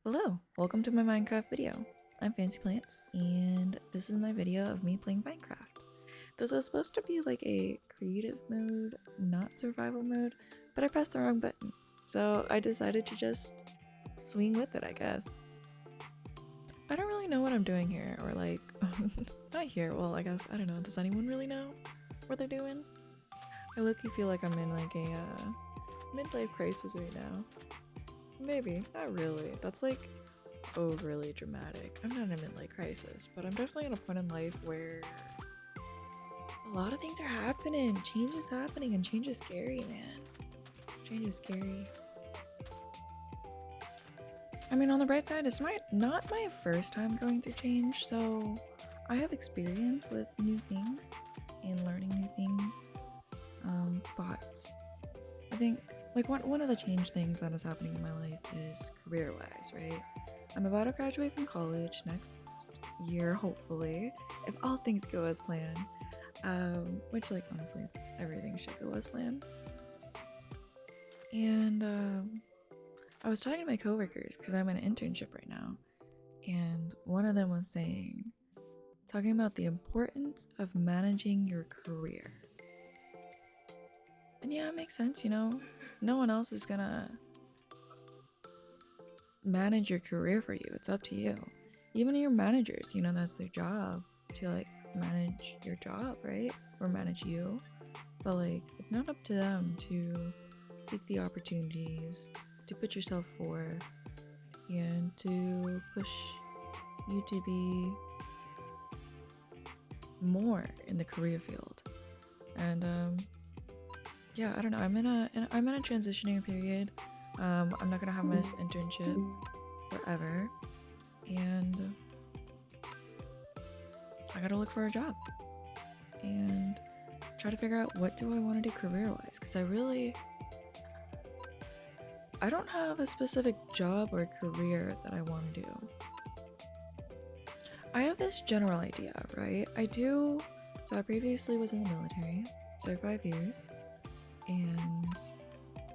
Hello, welcome to my Minecraft video. I'm Fancy Plants, and this is my video of me playing Minecraft. This was supposed to be like a creative mode, not survival mode, but I pressed the wrong button, so I decided to just swing with it, I guess. I don't really know what I'm doing here, or like, not here, well I guess, I don't know, does anyone really know what they're doing? I low-key feel like I'm in like a midlife crisis right now. Maybe, not really. That's like overly dramatic. I'm not in a midlife crisis, but I'm definitely at a point in life where a lot of things are happening. Change is happening, and change is scary, man. Change is scary. I mean, on the bright side, it's not my first time going through change, so I have experience with new things and learning new things. But I think like one of the change things that is happening in my life is career-wise, right? I'm about to graduate from college next year, hopefully, if all things go as planned. Which, like, honestly, everything should go as planned. And I was talking to my coworkers because I'm in an internship right now, and one of them was talking about the importance of managing your career. And yeah, it makes sense, you know? No one else is gonna manage your career for you. It's up to you. Even your managers, you know, that's their job to like manage your job, right? Or manage you. But like, it's not up to them to seek the opportunities, to put yourself forth, and to push you to be more in the career field. And yeah, I don't know. I'm in a transitionary period. I'm not gonna have my internship forever, and I gotta look for a job and try to figure out what do I want to do career-wise. Because I don't have a specific job or career that I want to do. I have this general idea, right? So I previously was in the military, so 5 years. And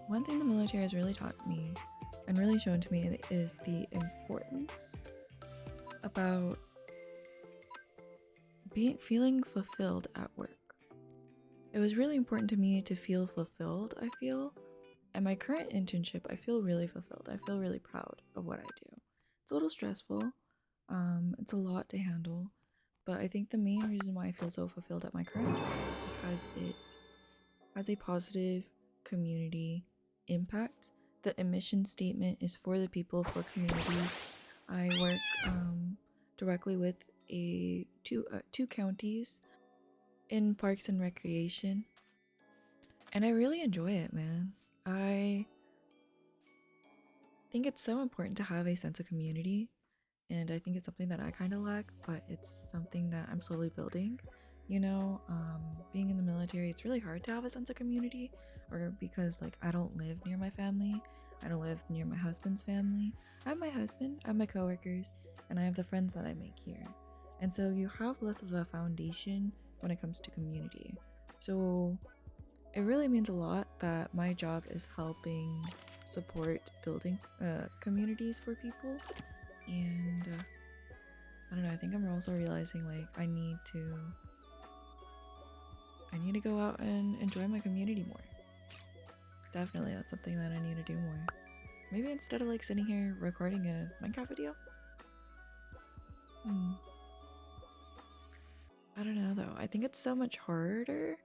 one thing the military has really taught me and really shown to me is the importance about feeling fulfilled at work. It was really important to me to feel fulfilled, I feel. At my current internship, I feel really fulfilled. I feel really proud of what I do. It's a little stressful. It's a lot to handle. But I think the main reason why I feel so fulfilled at my current job is because it has a positive community impact. The emission statement is for the people, for community. I work directly with two counties in parks and recreation, and I really enjoy it, man. I think it's so important to have a sense of community, and I think it's something that I kind of lack, but it's something that I'm slowly building. You know, being in the military, it's really hard to have a sense of community, or because like I don't live near my family, I don't live near my husband's family. I have my husband, I have my coworkers, and I have the friends that I make here. And so you have less of a foundation when it comes to community. So it really means a lot that my job is helping support building communities for people. And I don't know, I think I'm also realizing like I need to go out and enjoy my community more. Definitely, that's something that I need to do more. Maybe instead of like sitting here recording a Minecraft video. I don't know though. I think it's so much harder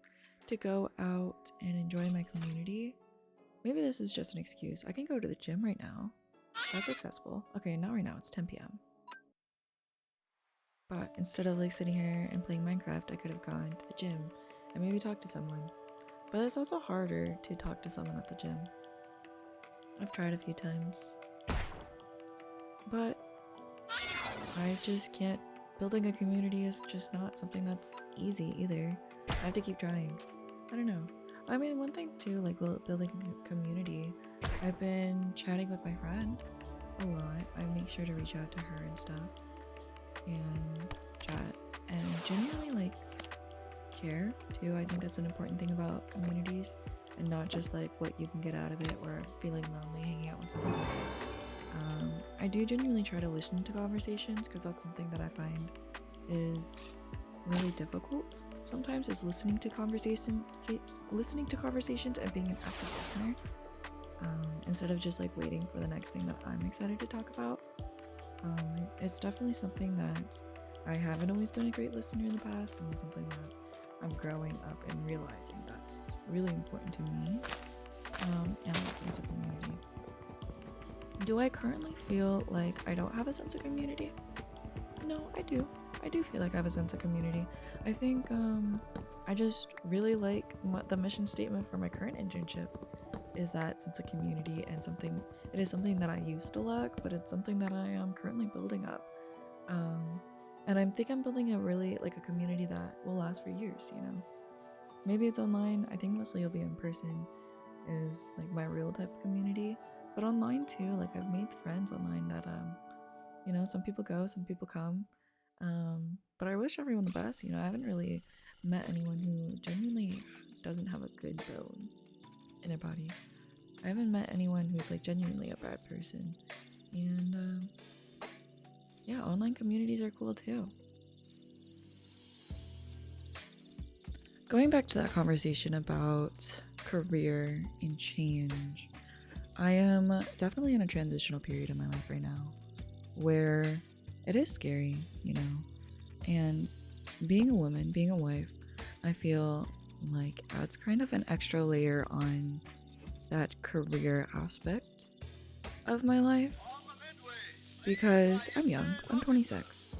to go out and enjoy my community. Maybe this is just an excuse. I can go to the gym right now. That's accessible. Okay, not right now. It's 10 p.m. But instead of like sitting here and playing Minecraft, I could have gone to the gym and maybe talk to someone. But it's also harder to talk to someone at the gym. I've tried a few times. But I just can't. Building a community is just not something that's easy either. I have to keep trying. I don't know. I mean, one thing too, like building a community, I've been chatting with my friend a lot. I make sure to reach out to her and stuff and chat and genuinely like care too. I think that's an important thing about communities, and not just like what you can get out of it or feeling lonely hanging out with someone. I do genuinely try to listen to conversations because that's something that I find is really difficult sometimes, is listening to conversations and being an active listener, instead of just like waiting for the next thing that I'm excited to talk about. It's definitely something that I haven't always been a great listener in the past, and something that I'm growing up and realizing that's really important to me, and that sense of community. Do I currently feel like I don't have a sense of community? No, I do. I do feel like I have a sense of community. I think I just really like the mission statement for my current internship is that sense of community, and it is something that I used to lack, but it's something that I am currently building up. And I think I'm building a community that will last for years, you know? Maybe it's online. I think mostly it'll be in person, is like my real type of community. But online too, like I've made friends online that some people go, some people come. But I wish everyone the best. I haven't really met anyone who genuinely doesn't have a good bone in their body. I haven't met anyone who's like genuinely a bad person. And yeah, online communities are cool too. Going back to that conversation about career and change, I am definitely in a transitional period in my life right now where it is scary, and being a woman, being a wife, I feel like adds kind of an extra layer on that career aspect of my life, because I'm young, I'm 26.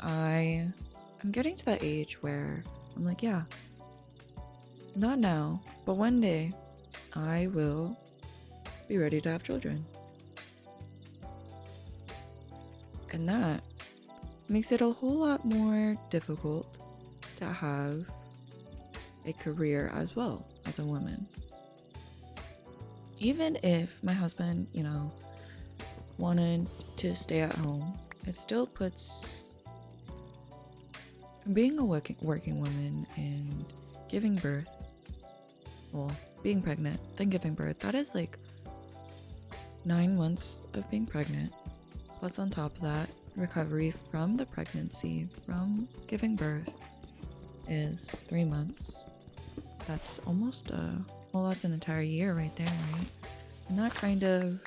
I'm getting to that age where I'm like, yeah, not now, but one day I will be ready to have children. And that makes it a whole lot more difficult to have a career as well as a woman. Even if my husband, wanted to stay at home, it still puts being a working woman and giving birth, being pregnant, then giving birth, that is like 9 months of being pregnant, plus on top of that, recovery from the pregnancy, from giving birth, is 3 months. That's almost that's an entire year right there, right? And that kind of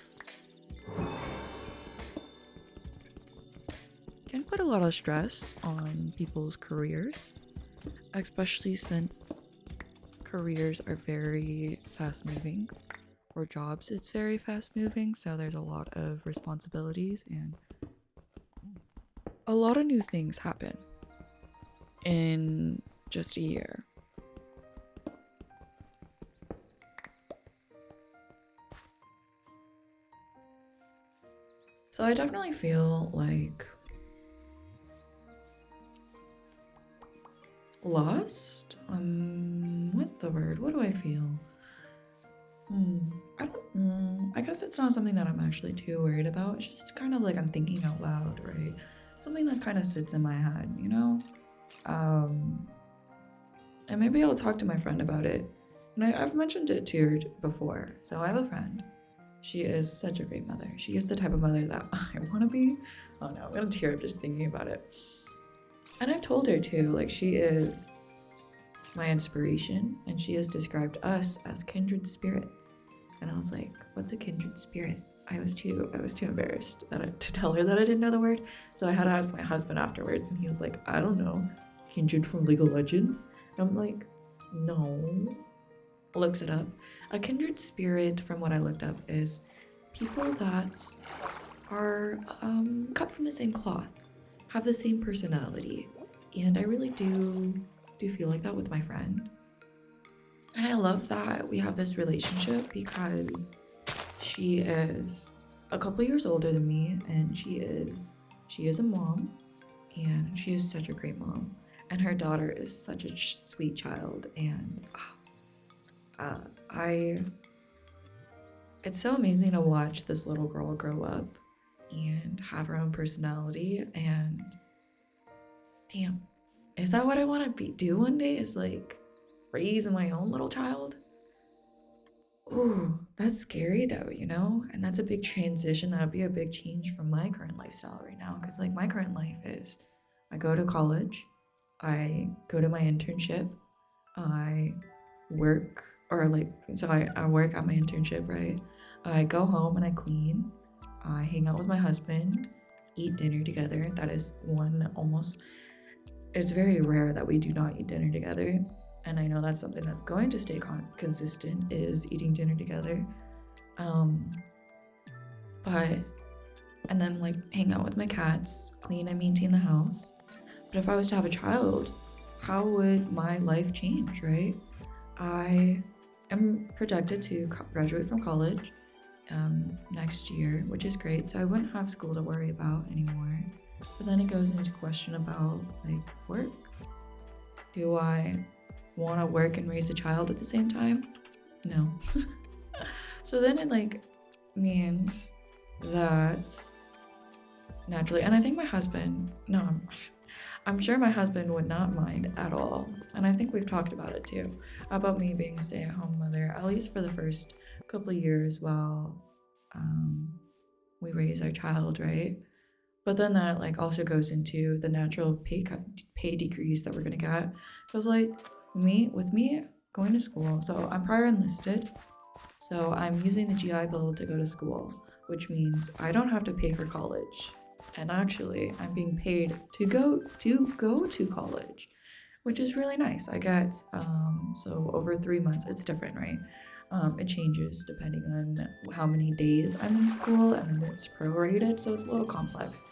can put a lot of stress on people's careers, especially since careers are very fast moving, or jobs, it's very fast moving, so there's a lot of responsibilities and a lot of new things happen in just a year. So I definitely feel like lost. What's the word? What do I feel? I guess it's not something that I'm actually too worried about. It's just kind of like I'm thinking out loud, right? Something that kind of sits in my head, and maybe I'll talk to my friend about it. And I've mentioned it to her before. So I have a friend. She is such a great mother. She is the type of mother that I want to be. Oh no, I'm gonna tear up just thinking about it. And I've told her too, like, she is my inspiration, and she has described us as kindred spirits. And I was like, what's a kindred spirit? I was too embarrassed to tell her that I didn't know the word. So I had to ask my husband afterwards, and he was like, I don't know. Kindred from League of Legends? And I'm like, no. Looks it up. A kindred spirit, from what I looked up, is people that are cut from the same cloth, have the same personality. And I really do feel like that with my friend. And I love that we have this relationship because she is a couple years older than me, and she is a mom, and she is such a great mom. And her daughter is such a sweet child, and it's so amazing to watch this little girl grow up and have her own personality. And damn, is that what I want to do one day, is like raise my own little child? Ooh, that's scary though, you know? And that's a big transition. That'll be a big change from my current lifestyle right now. Because, like, my current life is I go to college, I go to my internship, I work, or like, so I work at my internship, right? I go home and I clean, I hang out with my husband, eat dinner together. That is one almost, it's very rare that we do not eat dinner together. And I know that's something that's going to stay consistent is eating dinner together. Um, but, and then like hang out with my cats, clean and maintain the house. But if I was to have a child, how would my life change, right? I am projected to graduate from college next year, which is great. So I wouldn't have school to worry about anymore. But then it goes into question about like work. Do I want to work and raise a child at the same time? No. So then it like means that naturally, and I think my husband, no, I'm sure my husband would not mind at all. And I think we've talked about it too, about me being a stay-at-home mother, at least for the first couple years while we raise our child, right? But then that like also goes into the natural pay decrease that we're gonna get. Because like with me going to school, so I'm prior enlisted, so I'm using the GI Bill to go to school, which means I don't have to pay for college. And actually, I'm being paid to go to college, which is really nice. I get so over 3 months. It's different, right? It changes depending on how many days I'm in school, and then it's prorated, so it's a little complex.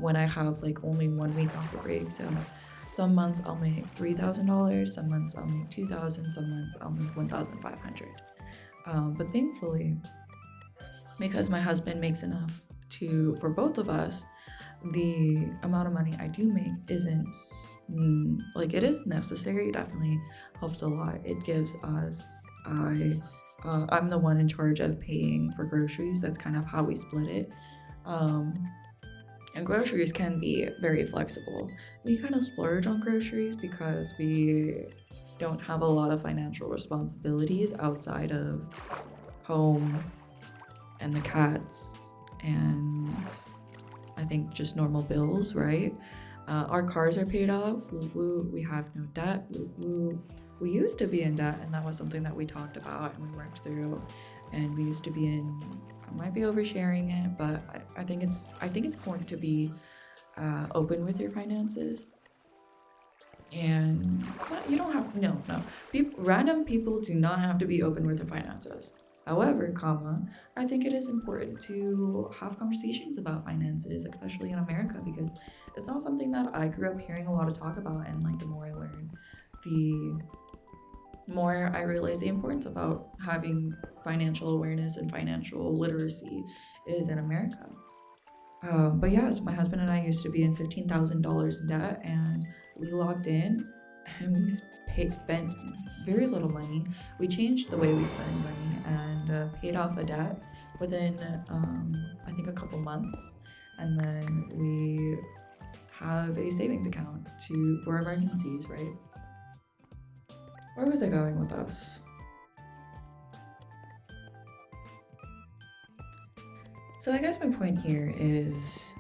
When I have like only 1 week off a break, so some months I'll make $3,000, some months I'll make $2,000, some months I'll make $1,500. But thankfully, because my husband makes enough for both of us, the amount of money I do make isn't like, it is necessary. It definitely helps a lot. It gives us I'm the one in charge of paying for groceries. That's kind of how we split it. And groceries can be very flexible. We kind of splurge on groceries because we don't have a lot of financial responsibilities outside of home and the cats and I think just normal bills, right? Our cars are paid off. Woo woo. We have no debt. Woo woo. We used to be in debt, and that was something that we talked about and we worked through. And we used to be in. I might be oversharing it, but I think it's important to be open with your finances. And you don't have no. Random people do not have to be open with their finances. However, I think it is important to have conversations about finances, especially in America, because it's not something that I grew up hearing a lot of talk about. And like the more I learn, the more I realize the importance about having financial awareness and financial literacy is in America. But yes, my husband and I used to be in $15,000 in debt, and we logged in and we spent very little money. We changed the way we spend money and paid off a debt within, I think, a couple months. And then we have a savings account for emergencies, right? Where was I going with this? So I guess my point here is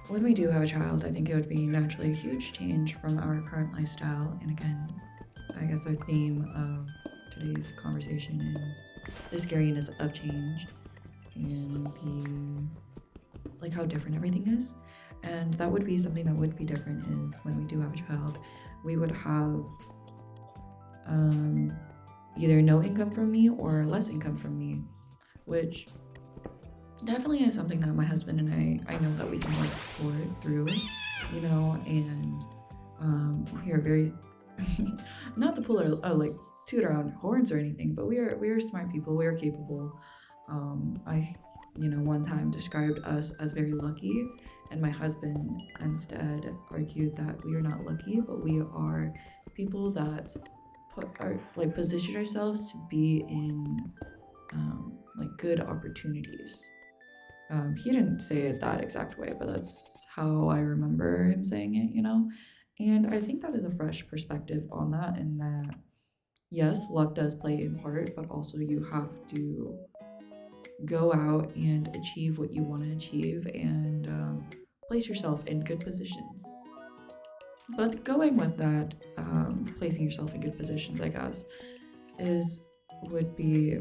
when we do have a child, I think it would be naturally a huge change from our current lifestyle. And again, I guess the theme of today's conversation is the scariness of change and like how different everything is. And that would be something that would be different is when we do have a child, we would have either no income from me or less income from me, which definitely is something that my husband and I know that we can work through, you know, and we are very, not to pull our, like, toot our own horns or anything, but we are smart people, we are capable. I, one time described us as very lucky, and my husband instead argued that we are not lucky, but we are people that position ourselves to be in good opportunities. He didn't say it that exact way, but that's how I remember him saying it, And I think that is a fresh perspective on that, and that yes, luck does play in part, but also you have to go out and achieve what you want to achieve and place yourself in good positions. But going with that, placing yourself in good positions, I guess, would be,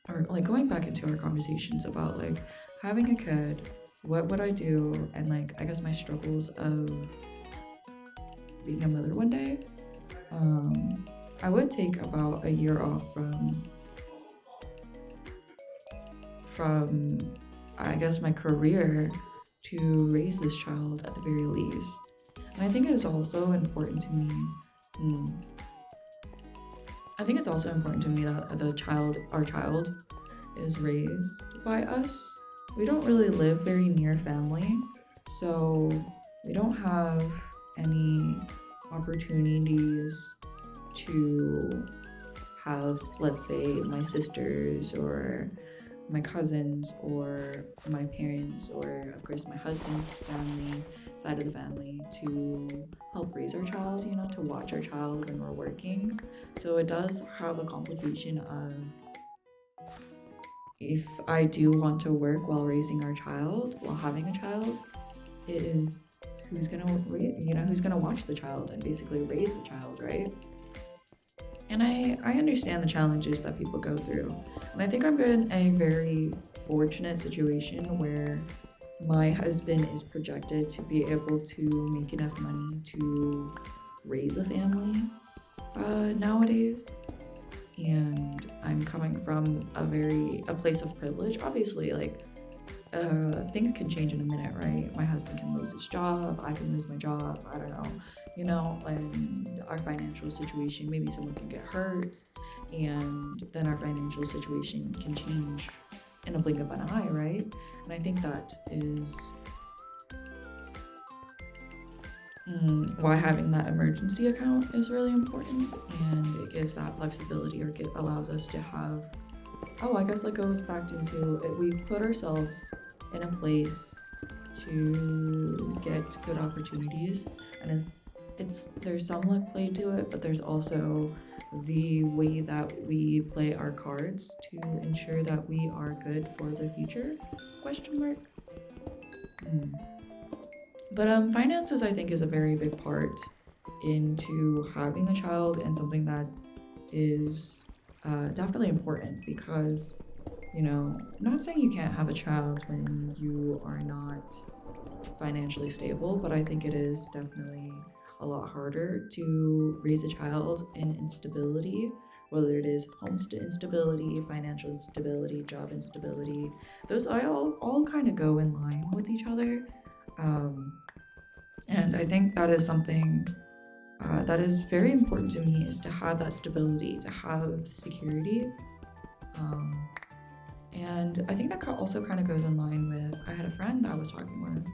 or like going back into our conversations about like having a kid, what would I do, and like I guess my struggles of being a mother one day. I would take about a year off from I guess my career to raise this child at the very least. And I think it is also important to me. I think it's also important to me that our child, is raised by us. We don't really live very near family, so we don't have any opportunities to have, let's say, my sisters or my cousins or my parents or of course my husband's family side of the family to help raise our child, to watch our child when we're working. So it does have a complication of, if I do want to work while raising our child, while having a child, it is who's gonna watch the child and basically raise the child, right? And I understand the challenges that people go through. And I think I'm in a very fortunate situation where my husband is projected to be able to make enough money to raise a family nowadays. And I'm coming from a place of privilege. Obviously, like, things can change in a minute, right? My husband can lose his job, I can lose my job, I don't know, and our financial situation, maybe someone can get hurt, and then our financial situation can change in a blink of an eye, right? And I think that is why having that emergency account is really important, and it gives that flexibility, or allows us to have, I guess it goes back into it. We put ourselves in a place to get good opportunities, and there's some luck played to it, but there's also the way that we play our cards to ensure that we are good for the future, ? But finances, I think, is a very big part into having a child, and something that is definitely important, because not saying you can't have a child when you are not financially stable, but I think it is definitely a lot harder to raise a child in instability, whether it is home instability, financial instability, job instability. Those all kind of go in line with each other. And I think that is something that is very important to me, is to have that stability, to have security. And I think that also kind of goes in line with, I had a friend that I was talking with,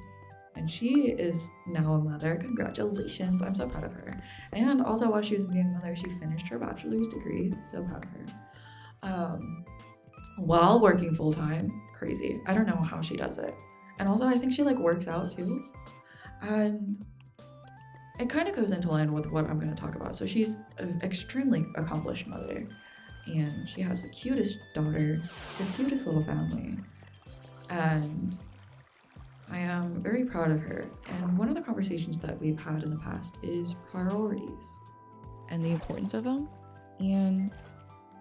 and she is now a mother. Congratulations, I'm so proud of her. And also, while she was being a mother, she finished her bachelor's degree. So proud of her. While working full-time. Crazy. I don't know how she does it. And also, I think she works out too. And it kind of goes into line with what I'm going to talk about. So she's an extremely accomplished mother, and she has the cutest daughter, the cutest little family, and I am very proud of her. And one of the conversations that we've had in the past is priorities and the importance of them. And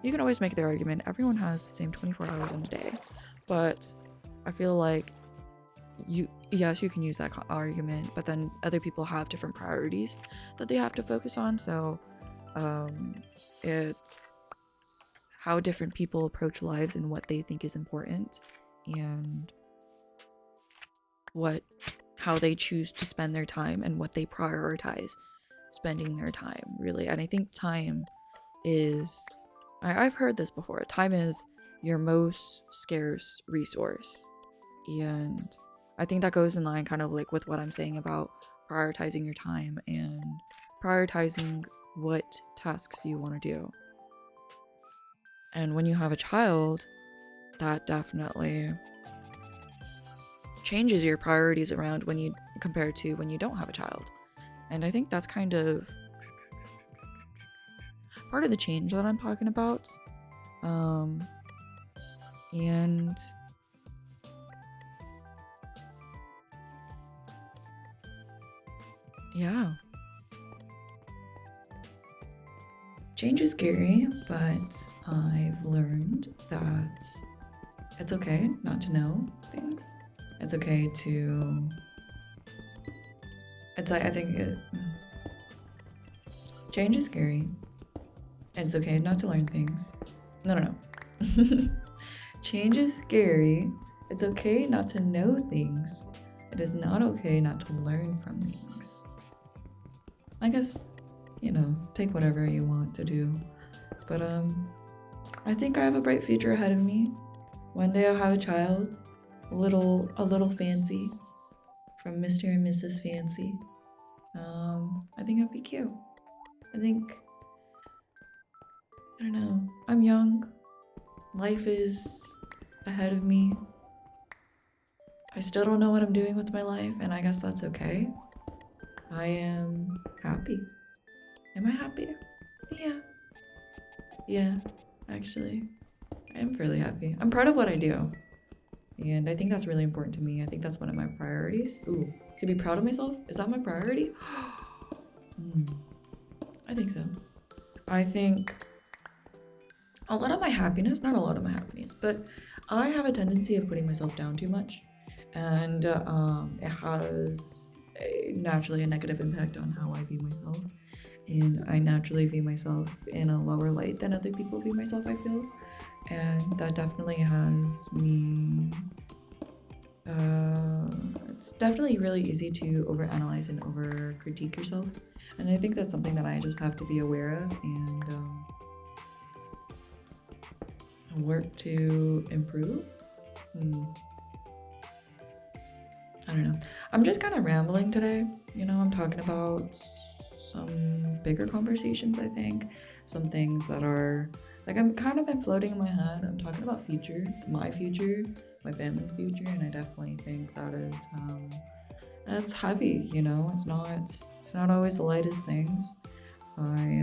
you can always make the argument, everyone has the same 24 hours in a day, but I feel like you can use that argument, but then other people have different priorities that they have to focus on. So it's how different people approach lives and what they think is important, and how they choose to spend their time, and what they prioritize spending their time, really. And I think time is, I've heard this before, time is your most scarce resource. And I think that goes in line kind of with what I'm saying about prioritizing your time and prioritizing what tasks you want to do. And when you have a child, that definitely changes your priorities around compared to when you don't have a child. And I think that's kind of, part of the change that I'm talking about. And yeah. Change is scary, but I've learned that it's okay not to know things. It's okay to... It's like, I think change is scary, and it's okay not to learn things. No. Change is scary. It's okay not to know things. It is not okay not to learn from things. I guess, take whatever you want to do. But I think I have a bright future ahead of me. One day I'll have a child, a little fancy, from Mr. and Mrs. Fancy. I think it'd be cute. I don't know. I'm young. Life is ahead of me. I still don't know what I'm doing with my life, and I guess that's okay. I am happy. Am I happy? Yeah, actually. I am fairly happy. I'm proud of what I do. And I think that's really important to me. I think that's one of my priorities. Ooh, to be proud of myself? Is that my priority? I think so. I think a lot of my happiness, not a lot of my happiness, but I have a tendency of putting myself down too much. And it has naturally a negative impact on how I view myself. And I naturally view myself in a lower light than other people view myself, I feel. And that definitely has me... it's definitely really easy to overanalyze and over-critique yourself. And I think that's something that I just have to be aware of and work to improve. I don't know. I'm just kind of rambling today. I'm talking about some bigger conversations, I think. Some things that are... I'm kind of been floating in my head. I'm talking about my future, my family's future, and I definitely think that is, it's heavy, It's not always the lightest things. I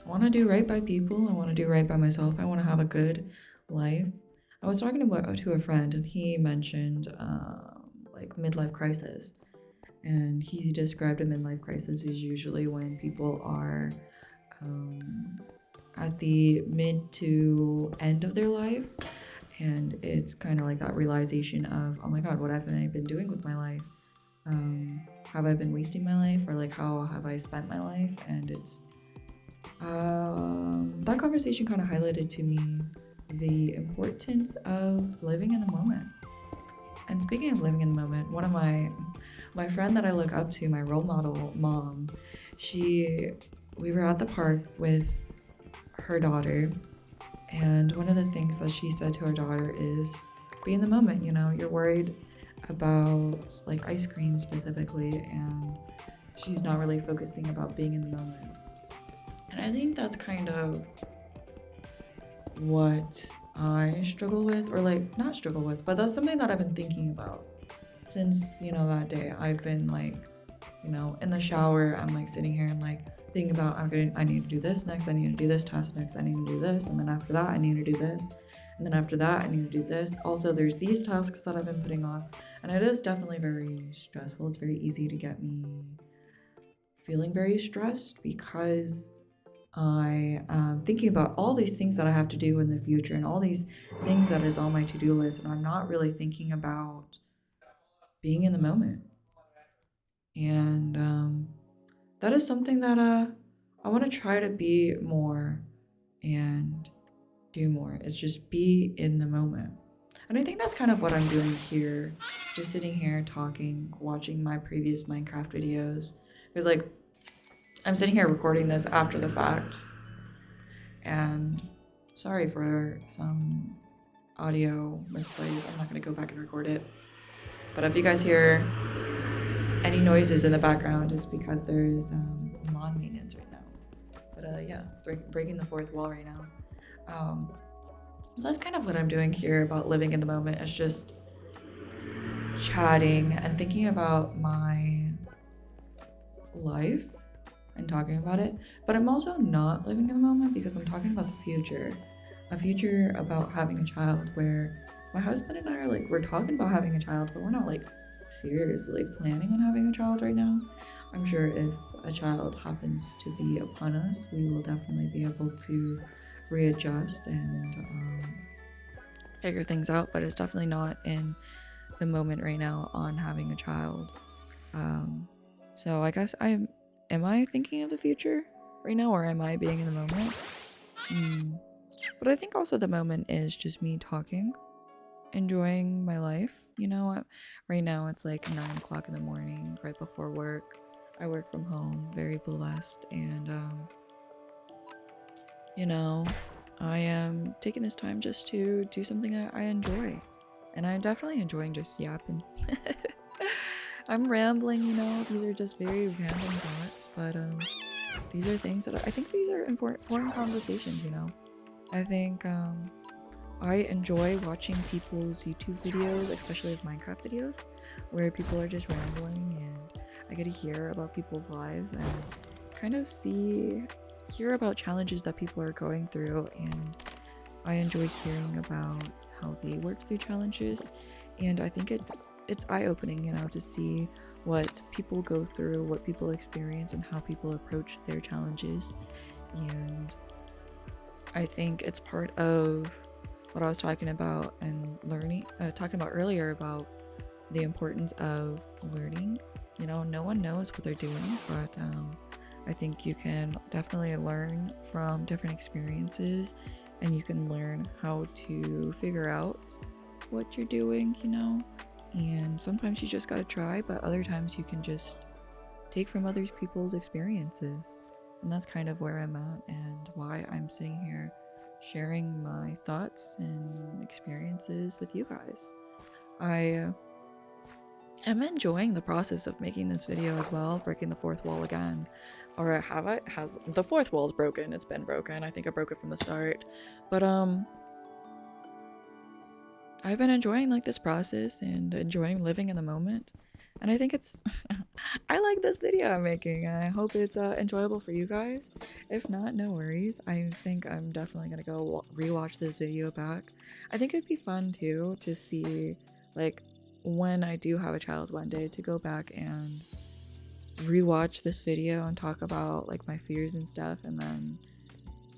want to do right by people. I want to do right by myself. I want to have a good life. I was talking to a friend, and he mentioned midlife crisis. And he described a midlife crisis is usually when people are at the mid to end of their life. And it's kind of like that realization of, oh my God, what have I been doing with my life? Have I been wasting my life? Or how have I spent my life? And it's that conversation kind of highlighted to me the importance of living in the moment. And speaking of living in the moment, one of my friend that I look up to, my role model mom, we were at the park with her daughter, and one of the things that she said to her daughter is, be in the moment, you're worried about ice cream specifically, and she's not really focusing about being in the moment. And I think that's kind of what I struggle with, or not struggle with, but that's something that I've been thinking about since, that day. I've been in the shower, I'm sitting here and thinking about, I need to do this next, I need to do this task next, I need to do this, and then after that I need to do this, and then after that I need to do this. Also, there's these tasks that I've been putting off, and it is definitely very stressful. It's very easy to get me feeling very stressed because I am thinking about all these things that I have to do in the future and all these things that is on my to-do list, and I'm not really thinking about being in the moment. And that is something that I want to try to be more and do more. It's just be in the moment. And I think that's kind of what I'm doing here, just sitting here talking, watching my previous Minecraft videos. Because I'm sitting here recording this after the fact, and sorry for some audio misplays. I'm not going to go back and record it. But if you guys hear any noises in the background, it's because there's lawn maintenance right now. But yeah, breaking the fourth wall right now. That's kind of what I'm doing here about living in the moment. It's just chatting and thinking about my life and talking about it, but I'm also not living in the moment because I'm talking about the future. A future about having a child where my husband and I are like, we're talking about having a child, but we're not like seriously planning on having a child right now. I'm sure if a child happens to be upon us, we will definitely be able to readjust and figure things out, but it's definitely not in the moment right now on having a child. So I guess am I thinking of the future right now, or am I being in the moment? But I think also the moment is just me talking, enjoying my life. You know, right now it's like 9 o'clock in the morning, right before work. I work from home, very blessed, and you know, I am taking this time just to do something I enjoy. And I'm definitely enjoying just yapping. I'm rambling, you know, these are just very random thoughts, but these are things that I think these are important conversations, you know. I think I enjoy watching people's YouTube videos, especially of Minecraft videos, where people are just rambling and I get to hear about people's lives and kind of hear about challenges that people are going through, and I enjoy hearing about how they work through challenges. And I think it's eye-opening, you know, to see what people go through, what people experience, and how people approach their challenges. And I think it's part of what I was talking about and talking about earlier about the importance of learning. You know, no one knows what they're doing, but I think you can definitely learn from different experiences, and you can learn how to figure out what you're doing, you know. And sometimes you just gotta try, but other times you can just take from other people's experiences. And that's kind of where I'm at and why I'm sitting here sharing my thoughts and experiences with you guys. I am enjoying the process of making this video as well, breaking the fourth wall again. Or has the fourth wall's broken. It's been broken. I think I broke it from the start. But I've been enjoying like this process and enjoying living in the moment. And I think it's I like this video I'm making. I hope it's enjoyable for you guys. If not, no worries. I think I'm definitely gonna go rewatch this video back. I think it'd be fun too to see, like, when I do have a child one day, to go back and rewatch this video and talk about like my fears and stuff, and then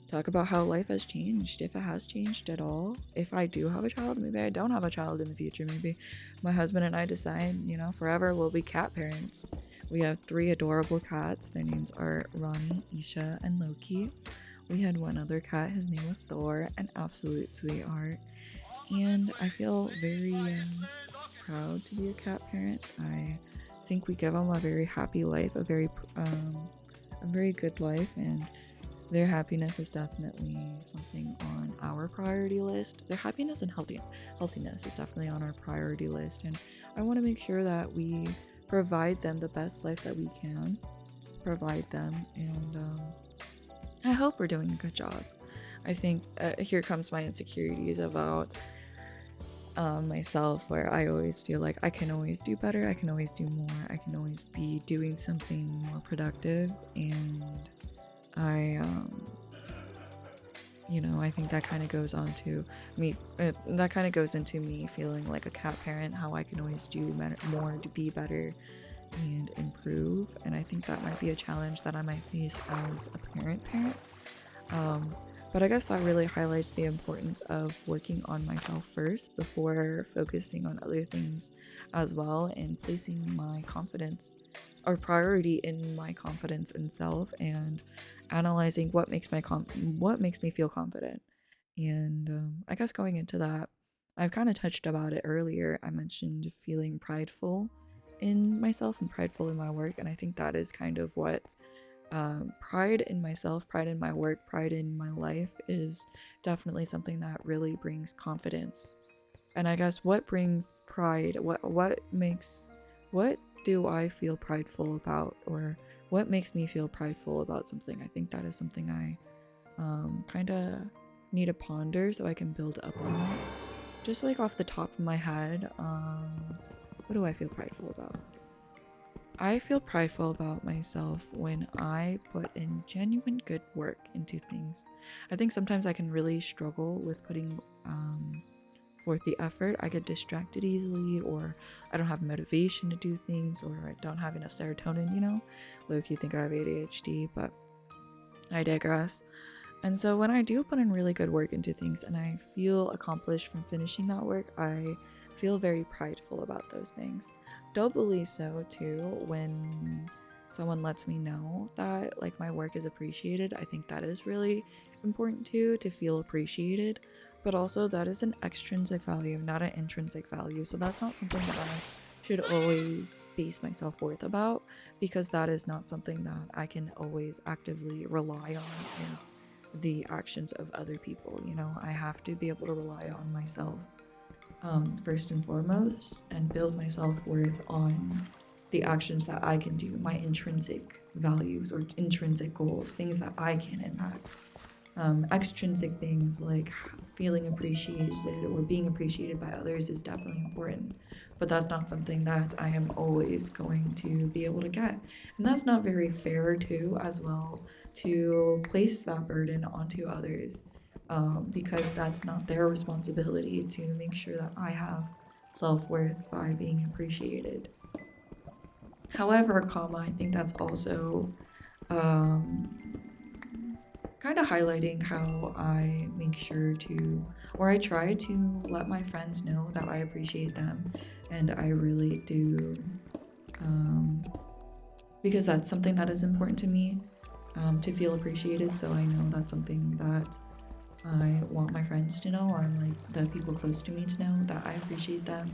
talk about how life has changed, if it has changed at all. If I do have a child, maybe I don't have a child in the future. Maybe my husband and I decide, you know, forever we'll be cat parents. We have 3 adorable cats. Their names are Ronnie, Isha, and Loki. We had one other cat. His name was Thor, an absolute sweetheart. And I feel very proud to be a cat parent. I think we give them a very happy life, a very good life, and their happiness is definitely something on our priority list. Their happiness and healthiness is definitely on our priority list, and I want to make sure that we provide them the best life that we can provide them, and I hope we're doing a good job. I think here comes my insecurities about myself, where I always feel like I can always do better, I can always do more, I can always be doing something more productive, and I you know, I think that kind of goes on to me, that kind of goes into me feeling like a cat parent, how I can always do more to be better and improve. And I think that might be a challenge that I might face as a parent. But I guess that really highlights the importance of working on myself first before focusing on other things as well, and placing my confidence or priority in my confidence in self, and analyzing what makes me feel confident. And I guess going into that, I've kind of touched about it earlier. I mentioned feeling prideful in myself and prideful in my work, and I think that is kind of what pride in myself, pride in my work, pride in my life is definitely something that really brings confidence. And I guess what brings pride, what do I feel prideful about, or what makes me feel prideful about something? I think that is something I kind of need to ponder so I can build up on that. Just like off the top of my head, what do I feel prideful about? I feel prideful about myself when I put in genuine good work into things. I think sometimes I can really struggle with putting forth the effort. I get distracted easily, or I don't have motivation to do things, or I don't have enough serotonin, you know? Low-key think I have ADHD, but I digress. And so when I do put in really good work into things and I feel accomplished from finishing that work, I feel very prideful about those things. Doubly so too when someone lets me know that like my work is appreciated. I think that is really important too, to feel appreciated, but also that is an extrinsic value, not an intrinsic value. So that's not something that I should always base my self-worth about, because that is not something that I can always actively rely on is the actions of other people. You know, I have to be able to rely on myself first and foremost, and build my self-worth on the actions that I can do, my intrinsic values or intrinsic goals, things that I can impact. Extrinsic things like feeling appreciated or being appreciated by others is definitely important, but that's not something that I am always going to be able to get. And that's not very fair too, as well, to place that burden onto others, because that's not their responsibility to make sure that I have self-worth by being appreciated. However, I think that's also kind of highlighting how I make sure to, or I try to let my friends know that I appreciate them, and I really do, because that's something that is important to me, to feel appreciated. So I know that's something that I want my friends to know, or like the people close to me to know, that I appreciate them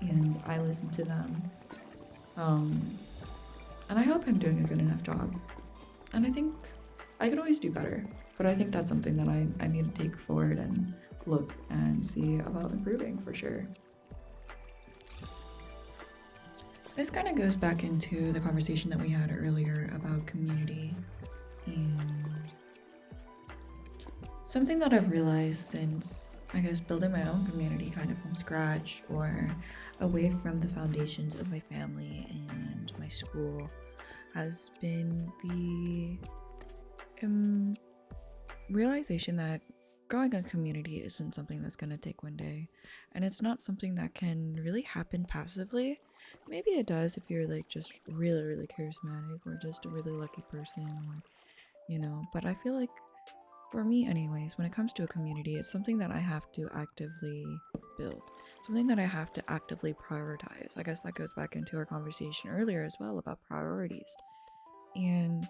and I listen to them. And I hope I'm doing a good enough job. And I think I could always do better, but I think that's something that I need to take forward and look and see about improving for sure. This kind of goes back into the conversation that we had earlier about community, and something that I've realized since, I guess, building my own community kind of from scratch, or away from the foundations of my family and my school, has been the realization that growing a community isn't something that's going to take one day, and it's not something that can really happen passively. Maybe it does if you're like just really, really charismatic, or just a really lucky person, or you know, but I feel like for me anyways, when it comes to a community, it's something that I have to actively build, something that I have to actively prioritize. I guess that goes back into our conversation earlier as well about priorities. And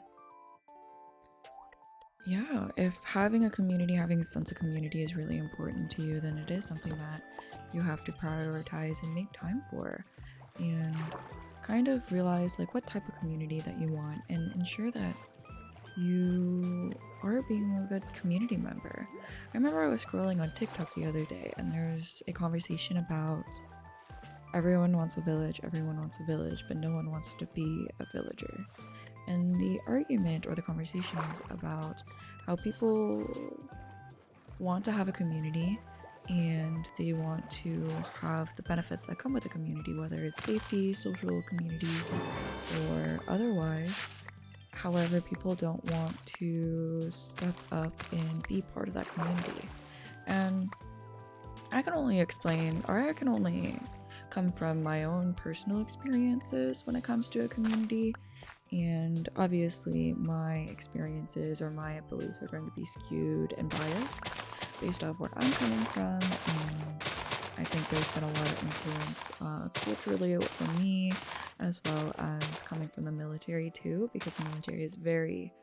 yeah, if having a community, having a sense of community is really important to you, then it is something that you have to prioritize and make time for, and kind of realize like what type of community that you want, and ensure that you are being a good community member. I remember I was scrolling on TikTok the other day, and there's a conversation about everyone wants a village, but no one wants to be a villager. And the argument or the conversation is about how people want to have a community and they want to have the benefits that come with a community, whether it's safety, social community, or otherwise. However, people don't want to step up and be part of that community. And I can only explain, or I can only come from my own personal experiences when it comes to a community. And obviously my experiences or my beliefs are going to be skewed and biased based off where I'm coming from, and I think there's been a lot of influence culturally for me, as well as coming from the military too, because the military is very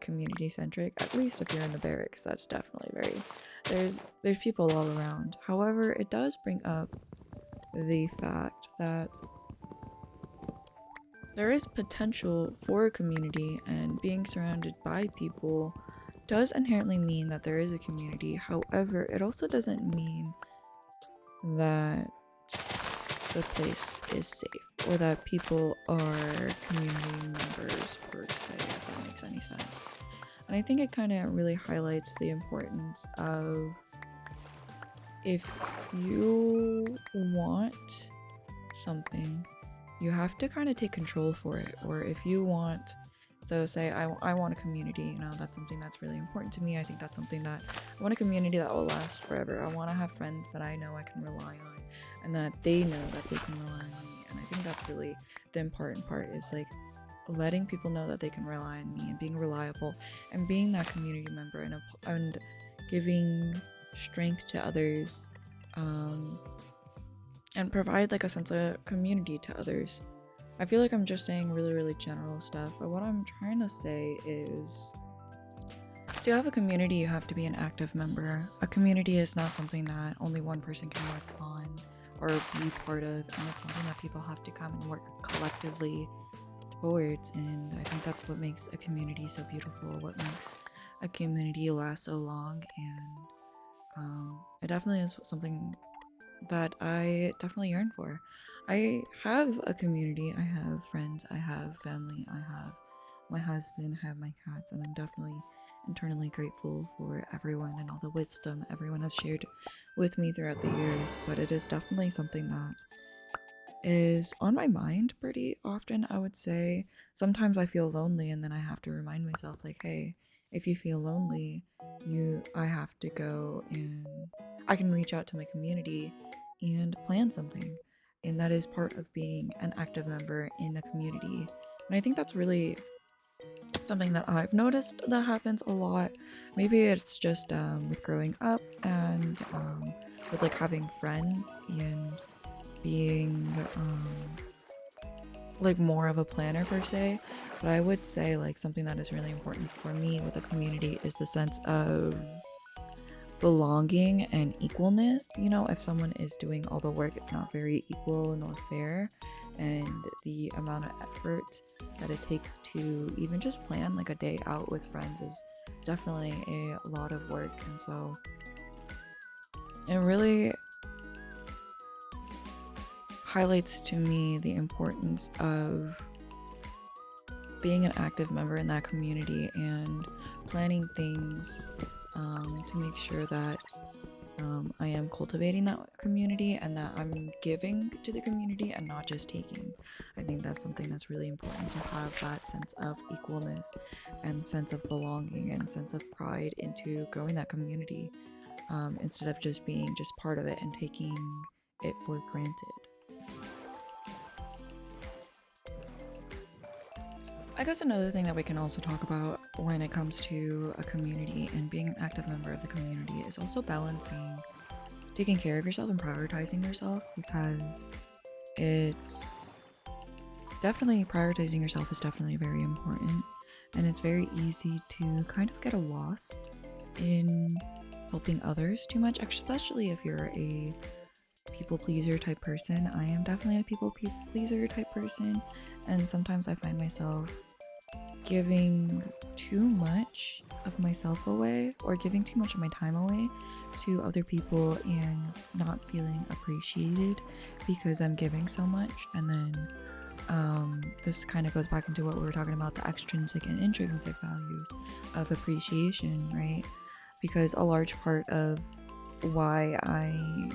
community centric. At least if you're in the barracks, that's definitely very, there's people all around. However, it does bring up the fact that there is potential for a community, and being surrounded by people does inherently mean that there is a community. However, it also doesn't mean that the place is safe, or that people are community members per se, if that makes any sense. And I think it kind of really highlights the importance of, if you want something you have to kind of take control for it. Or if you want, so say I want a community, you know, that's something that's really important to me. I think that's something that I want, a community that will last forever. I want to have friends that I know I can rely on, and that they know that they can rely on me. And I think that's really the important part, is like letting people know that they can rely on me, and being reliable, and being that community member, and giving strength to others, and provide like a sense of community to others. I feel like I'm just saying really, really general stuff, but what I'm trying to say is, to have a community, you have to be an active member. A community is not something that only one person can work on or be part of, and it's something that people have to come and work collectively towards. And I think that's what makes a community so beautiful, what makes a community last so long. And it definitely is something that I definitely yearn for. I have a community, I have friends, I have family, I have my husband, I have my cats, and I'm definitely internally grateful for everyone and all the wisdom everyone has shared with me throughout the years. But it is definitely something that is on my mind pretty often, I would say. Sometimes I feel lonely, and then I have to remind myself, like, hey, if you feel lonely, I have to go, and I can reach out to my community and plan something. And that is part of being an active member in a community. And I think that's really something that I've noticed that happens a lot. Maybe it's just with growing up, and with like having friends, and being like more of a planner per se. But I would say like something that is really important for me with a community is the sense of belonging and equalness. You know, if someone is doing all the work, it's not very equal nor fair, and the amount of effort that it takes to even just plan like a day out with friends is definitely a lot of work. And so it really highlights to me the importance of being an active member in that community, and planning things to make sure that I am cultivating that community, and that I'm giving to the community and not just taking. I think that's something that's really important, to have that sense of equalness and sense of belonging and sense of pride into growing that community, instead of just being just part of it and taking it for granted. I guess another thing that we can also talk about when it comes to a community and being an active member of the community is also balancing taking care of yourself and prioritizing yourself, because it's definitely, prioritizing yourself is definitely very important, and it's very easy to kind of get lost in helping others too much, especially if you're a people pleaser type person. I am definitely a people pleaser type person, and sometimes I find myself giving too much of myself away, or giving too much of my time away to other people, and not feeling appreciated because I'm giving so much. And then this kind of goes back into what we were talking about, the extrinsic and intrinsic values of appreciation, right? Because a large part of why I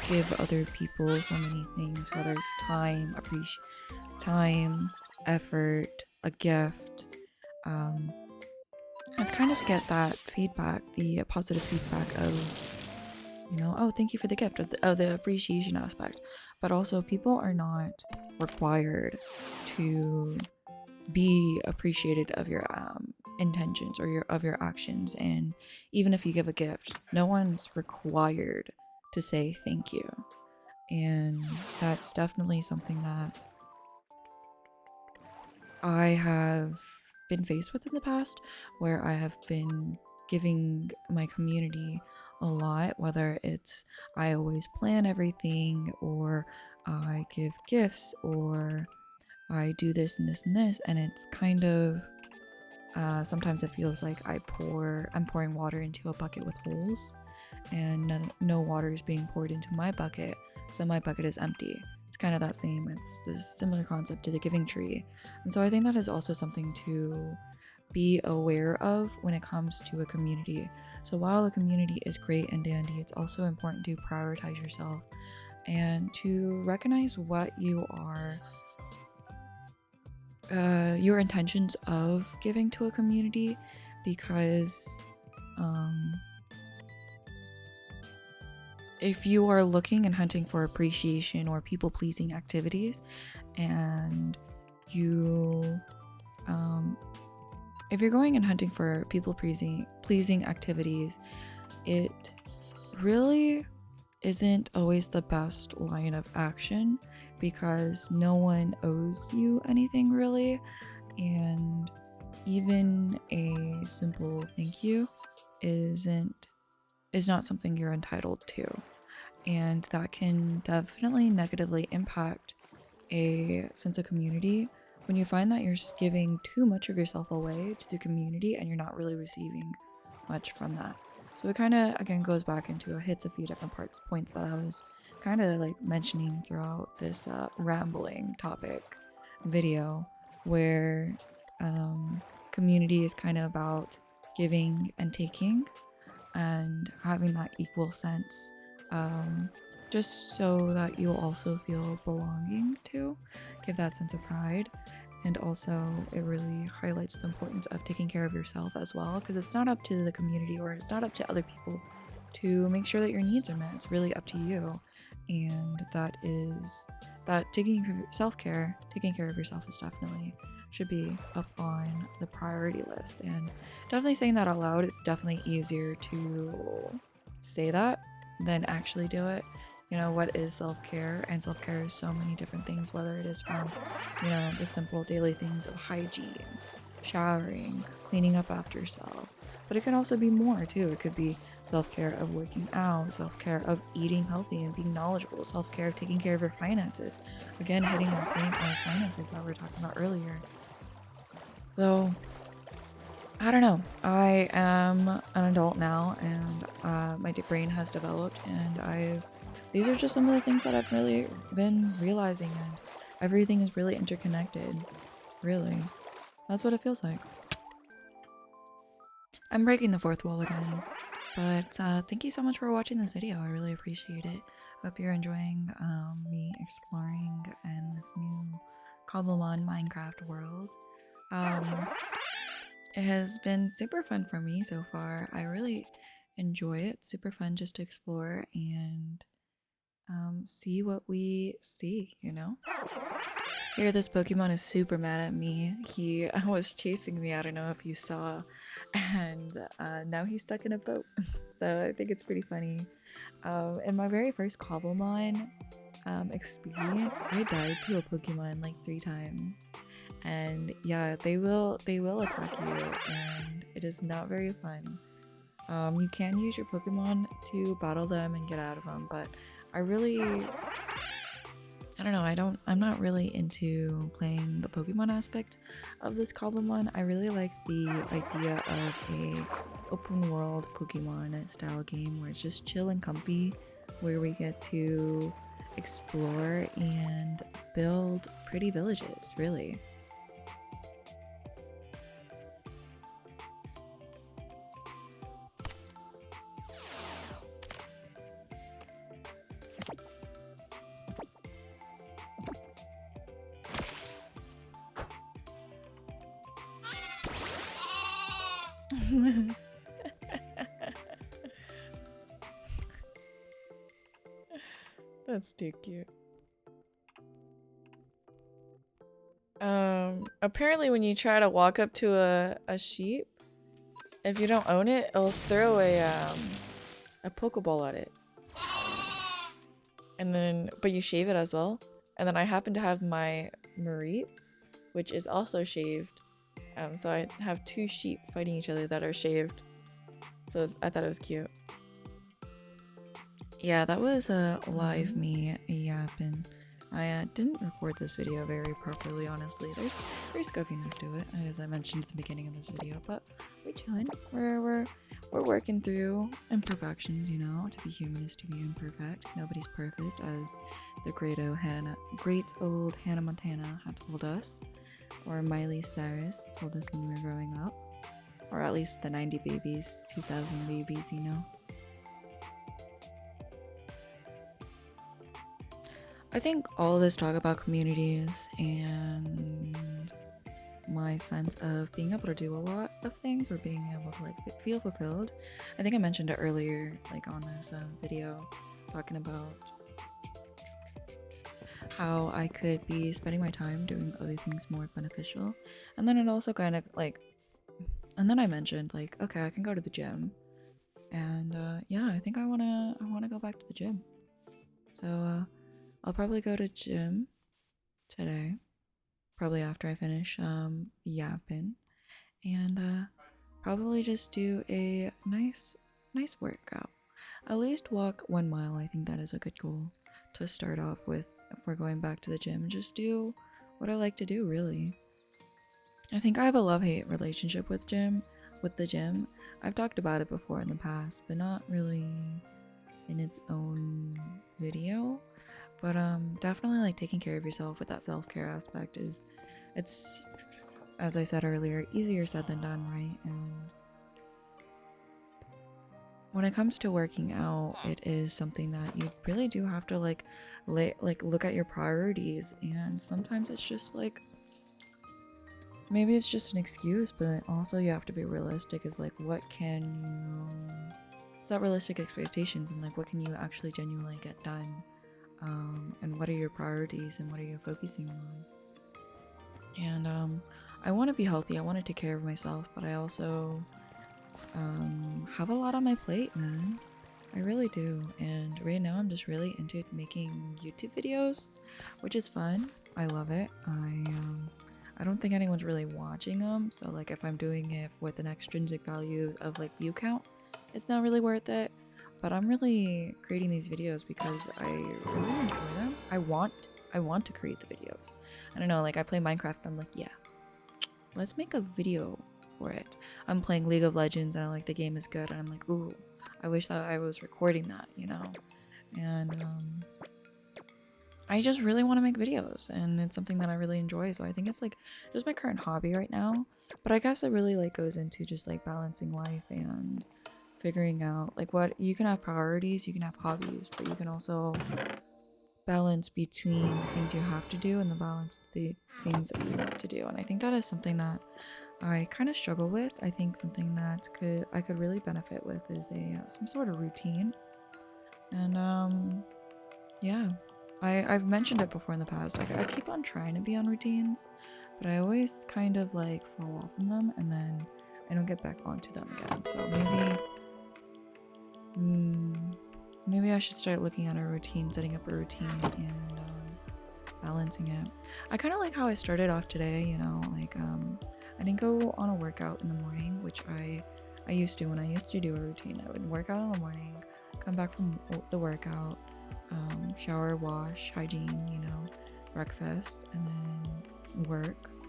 give other people so many things, whether it's time, effort, a gift, it's kind of to get that feedback, the positive feedback of, you know, oh, thank you for the gift, of the appreciation aspect. But also, people are not required to be appreciated of your intentions, or of your actions. And even if you give a gift, no one's required to say thank you. And that's definitely something that I have been faced with in the past, where I have been giving my community a lot, whether it's I always plan everything, or I give gifts, or I do this and this and this, and it's kind of sometimes it feels like I'm pouring water into a bucket with holes, and no water is being poured into my bucket, so my bucket is empty. It's kind of that same, it's this similar concept to the giving tree. And so I think that is also something to be aware of when it comes to a community. So while a community is great and dandy, it's also important to prioritize yourself, and to recognize what you are your intentions of giving to a community, because if you are looking and hunting for appreciation or people-pleasing activities, and you if you're going and hunting for people-pleasing activities, it really isn't always the best line of action, because no one owes you anything really, and even a simple thank you is not something you're entitled to, and that can definitely negatively impact a sense of community when you find that you're giving too much of yourself away to the community and you're not really receiving much from that. So it kind of again goes back into hits a few different points that I was kind of like mentioning throughout this rambling topic video, where community is kind of about giving and taking and having that equal sense, just so that you'll also feel belonging to, give that sense of pride. And also it really highlights the importance of taking care of yourself as well, because it's not up to the community or it's not up to other people to make sure that your needs are met. It's really up to you, and that self-care, taking care of yourself is definitely should be up on the priority list. And definitely saying that out loud, it's definitely easier to say that than actually do it. You know, what is self-care? And self-care is so many different things, whether it is from, you know, the simple daily things of hygiene, showering, cleaning up after yourself, but it can also be more too. It could be self-care of working out, self-care of eating healthy and being knowledgeable, self-care of taking care of your finances. Again, hitting that point of finances that we were talking about earlier. Though, I don't know. I am an adult now, and my brain has developed, and these are just some of the things that I've really been realizing, and everything is really interconnected. Really. That's what it feels like. I'm breaking the fourth wall again, but thank you so much for watching this video. I really appreciate it. Hope you're enjoying me exploring in this new Cobblemon Minecraft world. It has been super fun for me so far. I really enjoy it. Super fun just to explore and see what we see, you know? Here, this Pokemon is super mad at me. He was chasing me, I don't know if you saw, and now he's stuck in a boat. So I think it's pretty funny. In my very first Cobblemon experience, I died to a Pokemon like 3 times. And yeah, they will attack you, and it is not very fun. You can use your Pokemon to battle them and get out of them, but I don't know, I'm not really into playing the Pokemon aspect of this Cobblemon. I really like the idea of a open world Pokemon style game where it's just chill and comfy, where we get to explore and build pretty villages, really. That's too cute. Apparently when you try to walk up to a sheep, if you don't own it, it'll throw a Pokeball at it. And then, but you shave it as well. And then I happen to have my Mareep, which is also shaved. So I have 2 sheep fighting each other that are shaved. So I thought it was cute. Yeah, that was a live me yapping. I didn't record this video very properly, honestly. There's goofiness to it, as I mentioned at the beginning of this video, but we chilling. We're working through imperfections, you know. To be human is to be imperfect. Nobody's perfect, as the great old Hannah Montana had told us, or Miley Cyrus told us when we were growing up, or at least the 90 babies, 2000 babies, you know. I think all this talk about communities and my sense of being able to do a lot of things or being able to like feel fulfilled. I think I mentioned it earlier, like on this video, talking about how I could be spending my time doing other things more beneficial. And then it also kind of like, and then I mentioned like, okay, I can go to the gym, and yeah, I think I wanna go back to the gym. So I'll probably go to gym today, probably after I finish yapping, and probably just do a nice workout. At least walk 1 mile. I think that is a good goal to start off with if we're going back to the gym. Just do what I like to do, really. I think I have a love-hate relationship with the gym. I've talked about it before in the past, but not really in its own video. But definitely like taking care of yourself with that self-care aspect it's, as I said earlier, easier said than done, right? And when it comes to working out, it is something that you really do have to like look at your priorities, and sometimes it's just like, maybe it's just an excuse, but also you have to be realistic. Is like, what can you set realistic expectations, and like what can you actually genuinely get done, and what are your priorities and what are you focusing on. And I want to be healthy, I want to take care of myself, but I also have a lot on my plate, man. I really do. And right now I'm just really into making YouTube videos, which is fun. I love it. I don't think anyone's really watching them, so like if I'm doing it with an extrinsic value of like view count, it's not really worth it. But I'm really creating these videos because I really enjoy them. I want to create the videos. I don't know, like I play Minecraft, I'm like, yeah, let's make a video for it. I'm playing League of Legends and I'm like, the game is good, and I'm like, ooh, I wish that I was recording that, you know? And I just really want to make videos, and it's something that I really enjoy, so I think it's like just my current hobby right now. But I guess it really like goes into just like balancing life and figuring out like what you can have priorities, you can have hobbies, but you can also balance between the things you have to do and the things that you want to do. And I think that is something that I kind of struggle with. I think something that I could really benefit with is some sort of routine. And yeah, I've mentioned it before in the past. I keep on trying to be on routines, but I always kind of like fall off in them, and then I don't get back onto them again. So maybe I should start looking at a routine, setting up a routine, and balancing it. I kind of like how I started off today, you know, like I didn't go on a workout in the morning, which I used to. When I used to do a routine, I would work out in the morning, come back from the workout, shower, wash, hygiene, you know, breakfast, and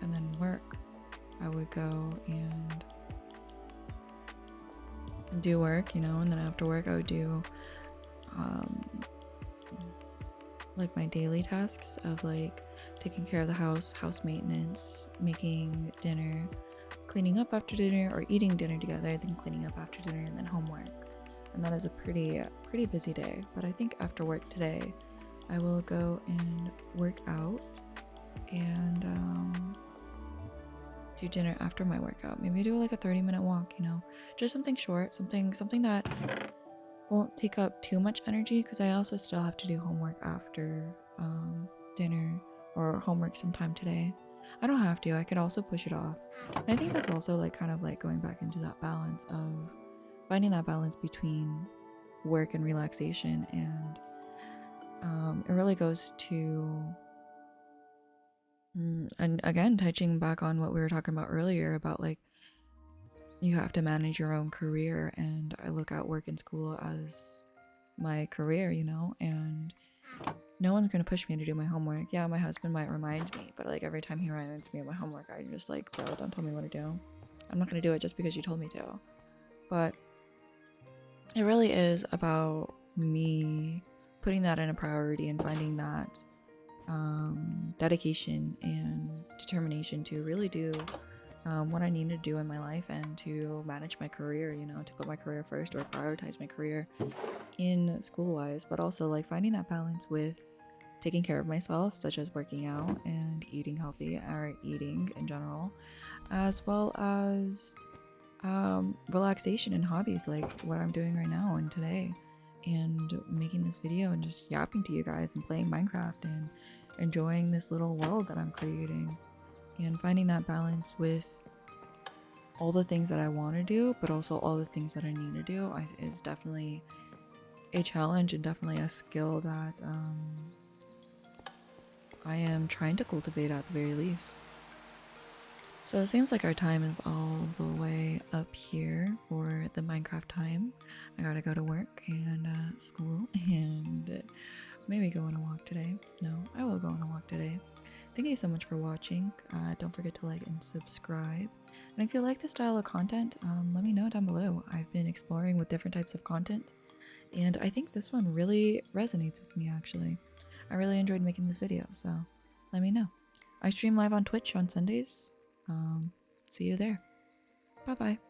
then work, I would go and do work, you know, and then after work I would do like my daily tasks of like taking care of the house maintenance, making dinner, cleaning up after dinner, or eating dinner together, then cleaning up after dinner, and then homework. And that is a pretty busy day. But I think after work today I will go and work out and do dinner after my workout. Maybe do like a 30-minute walk, you know, just something short, something that won't take up too much energy, because I also still have to do homework after dinner, or homework sometime today. I don't have to, I could also push it off. And I think that's also like kind of like going back into that balance of finding that balance between work and relaxation. And it really goes to and again, touching back on what we were talking about earlier about like you have to manage your own career, and I look at work and school as my career, you know, and no one's gonna push me to do my homework. Yeah, my husband might remind me, but like every time he reminds me of my homework, I'm just like, bro, don't tell me what to do. I'm not gonna do it just because you told me to. But it really is about me putting that in a priority and finding that dedication and determination to really do what I need to do in my life, and to manage my career, you know, to put my career first, or prioritize my career in school wise, but also like finding that balance with taking care of myself, such as working out and eating healthy, or eating in general, as well as relaxation and hobbies like what I'm doing right now and today, and making this video and just yapping to you guys and playing Minecraft and enjoying this little world that I'm creating, and finding that balance with all the things that I want to do but also all the things that I need to do is definitely a challenge and definitely a skill that I am trying to cultivate at the very least. So it seems like our time is all the way up here for the Minecraft time. I gotta go to work and school and maybe go on a walk today. No, I will go on a walk today. Thank you so much for watching. Don't forget to like and subscribe. And if you like this style of content, let me know down below. I've been exploring with different types of content, and I think this one really resonates with me actually. I really enjoyed making this video, so let me know. I stream live on Twitch on Sundays. See you there. Bye bye.